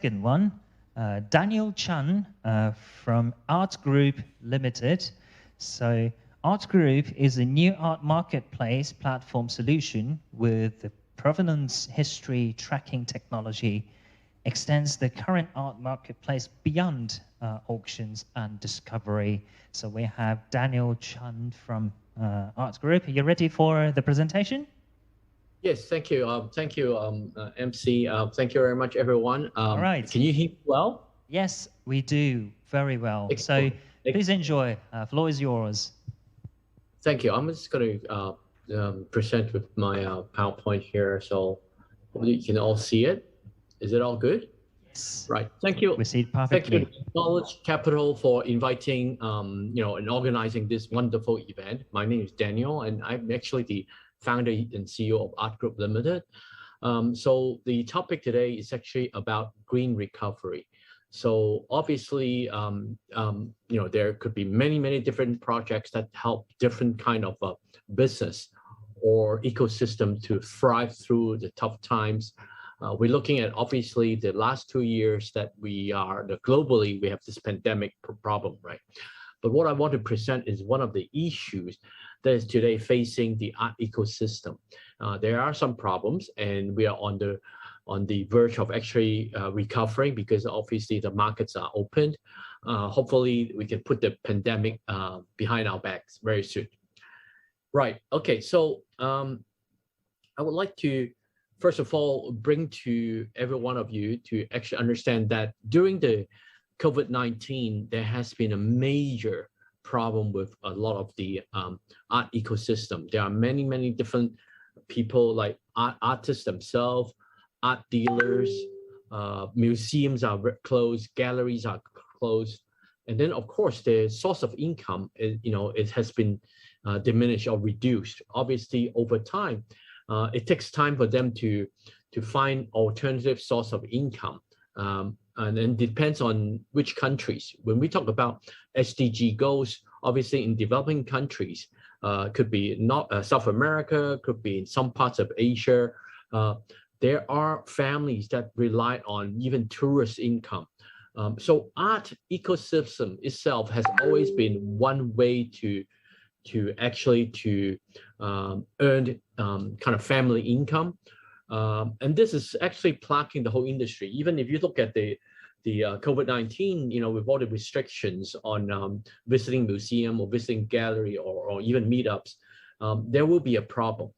Second one, Daniel Chun from Art Group Limited. So Art Group is a new art marketplace platform solution with the provenance history tracking technology, extends the current art marketplace beyond auctions and discovery. So we have Daniel Chun from Art Group. Are you ready for the presentation? Yes, thank you. MC. Thank you very much, everyone. All right. Can you hear me well? Yes, we do very well. Excellent. So please enjoy. Floor is yours. Thank you. I'm just going to present with my PowerPoint here, so hopefully you can all see it. Is it all good? Yes. Right. Thank you. We see it perfectly. Thank you, Knowledge Capital, for inviting, and organizing this wonderful event. My name is Daniel, and I'm actually the founder and CEO of Art Group Limited. So the topic today is actually about green recovery. So obviously, there could be many different projects that help different kind of business or ecosystem to thrive through the tough times. We're looking at obviously the last 2 years that globally we have this pandemic problem, right? But what I want to present is one of the issues that is today facing the art ecosystem. There are some problems, and we are on the verge of actually recovering because obviously the markets are opened. Hopefully, we can put the pandemic behind our backs very soon. Right. Okay. So I would like to first of all bring to every one of you to actually understand that during the COVID-19, there has been a major problem with a lot of the art ecosystem. There are many different people like artists themselves, art dealers, museums are closed, galleries are closed. And then of course, the source of income, it has been diminished or reduced. Obviously, over time, it takes time for them to find alternative source of income. And then depends on which countries. When we talk about SDG goals, obviously in developing countries, could be not South America, could be in some parts of Asia. There are families that rely on even tourist income. So art ecosystem itself has always been one way to actually earn kind of family income. And this is actually plaguing the whole industry. Even if you look at the COVID-19, with all the restrictions on visiting museum or visiting gallery or even meetups, there will be a problem.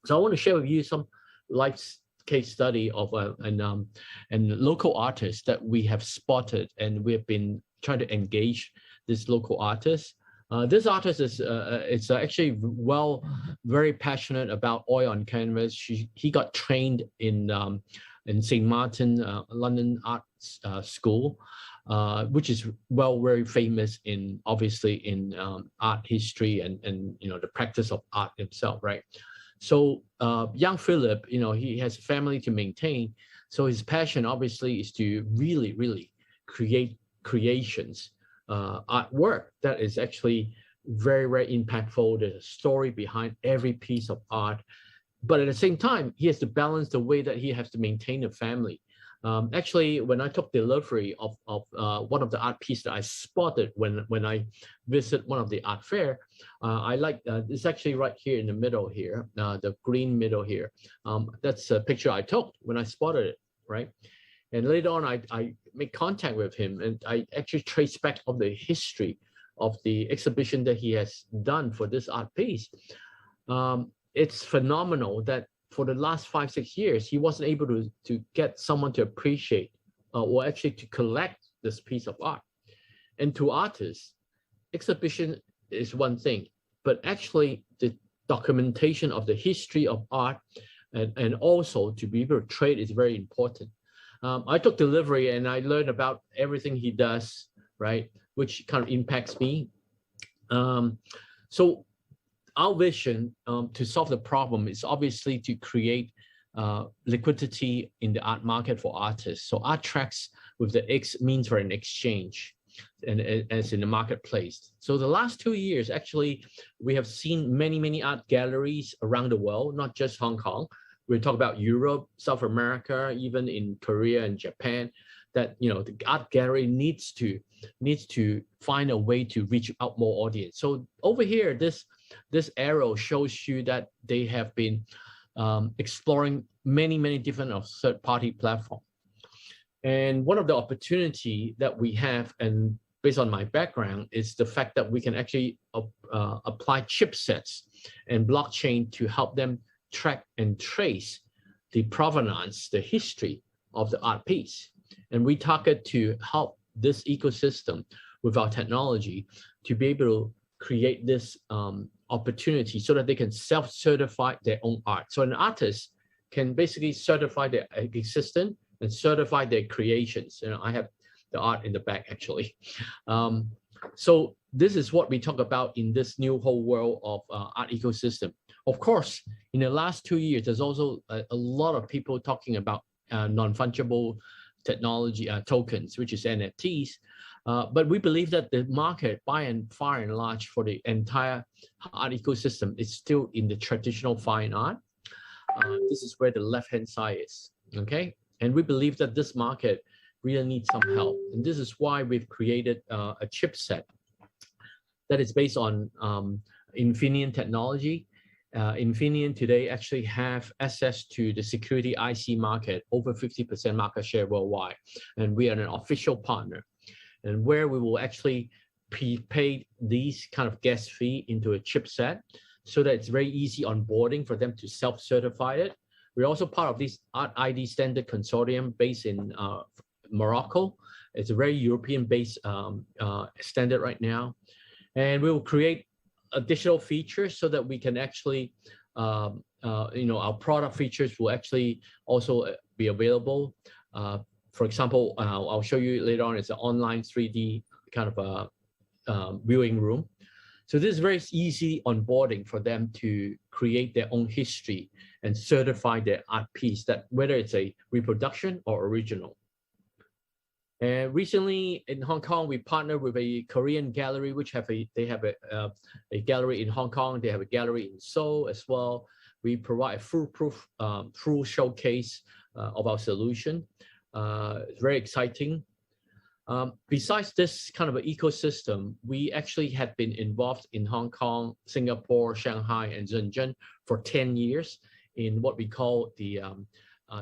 So I want to share with you some life case study of a local artist that we have spotted, and we have been trying to engage this local artist. This artist is actually very passionate about oil on canvas. He got trained in St. Martin, London Art School, which is very famous obviously in art history and the practice of art itself, right? So young Philip, he has a family to maintain. So his passion obviously is to really create creations, artwork that is actually very impactful. There's a story behind every piece of art. But at the same time, he has to balance the way that he has to maintain a family. Actually, when I took delivery of one of the art pieces that I spotted when I visit one of the art fair, I like it's actually right here in the middle here, the green middle here. That's a picture I took when I spotted it, right? And later on, I made contact with him, and I actually traced back of the history of the exhibition that he has done for this art piece. It's phenomenal that for the last 5-6 years, he wasn't able to get someone to appreciate or actually to collect this piece of art. And to artists, exhibition is one thing, but actually the documentation of the history of art and also to be able to trade is very important. I took delivery and I learned about everything he does, right? Which kind of impacts me. So our vision to solve the problem is obviously to create liquidity in the art market for artists. So ARTRACX with the X means for an exchange, and as in the marketplace. So the last 2 years, actually, we have seen many art galleries around the world, not just Hong Kong, we talk about Europe, South America, even in Korea and Japan, that the art gallery needs to find a way to reach out more audience. So over here, this arrow shows you that they have been exploring many different third-party platforms. And one of the opportunity that we have, and based on my background, is the fact that we can actually apply chipsets and blockchain to help them track and trace the provenance, the history of the art piece. And we target to help this ecosystem with our technology to be able to create this opportunity so that they can self-certify their own art. So an artist can basically certify their existence and certify their creations. I have the art in the back actually. So this is what we talk about in this new whole world of art ecosystem. Of course, in the last 2 years, there's also a lot of people talking about non-fungible technology tokens, which is NFTs. But we believe that the market, by and far and large, for the entire art ecosystem is still in the traditional fine art. This is where the left-hand side is, okay? And we believe that this market really needs some help. And this is why we've created a chipset that is based on Infineon technology. Infineon today actually have access to the security IC market, over 50% market share worldwide. And we are an official partner. And where we will actually prepay these kind of gas fee into a chipset so that it's very easy onboarding for them to self-certify it. We're also part of this Art ID standard consortium based in Morocco. It's a very European-based standard right now. And we will create additional features so that we can actually, our product features will actually also be available. For example, I'll show you later on, it's an online 3D kind of a viewing room. So this is very easy onboarding for them to create their own history and certify their art piece, that whether it's a reproduction or original. And recently in Hong Kong, we partnered with a Korean gallery, which they have a gallery in Hong Kong. They have a gallery in Seoul as well. We provide a foolproof, full showcase of our solution. It's very exciting. Besides this kind of an ecosystem, we actually have been involved in Hong Kong, Singapore, Shanghai, and Shenzhen for 10 years in what we call the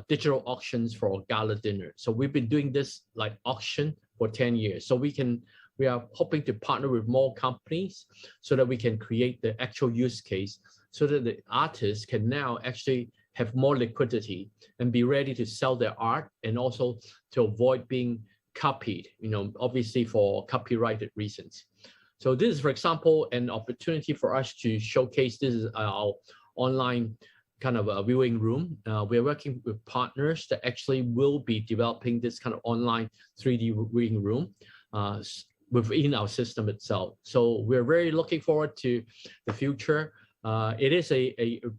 digital auctions for gala dinner. So we've been doing this like auction for 10 years. So we are hoping to partner with more companies so that we can create the actual use case so that the artists can now actually have more liquidity and be ready to sell their art, and also to avoid being copied, obviously for copyrighted reasons. So this is, for example, an opportunity for us to showcase. This is our online kind of a viewing room. We're working with partners that actually will be developing this kind of online 3D viewing room within our system itself. So we're very looking forward to the future. It is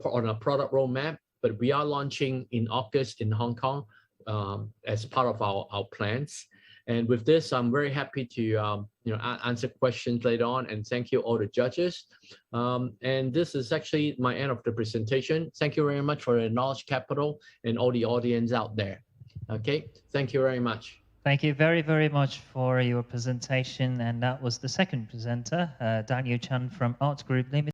on a product roadmap, but we are launching in August in Hong Kong as part of our plans. And with this, I'm very happy to answer questions later on, and thank you all the judges. And this is actually my end of the presentation. Thank you very much for the knowledge capital and all the audience out there. Okay, thank you very much. Thank you very much for your presentation. And that was the second presenter, Daniel Chun from Art Group Limited.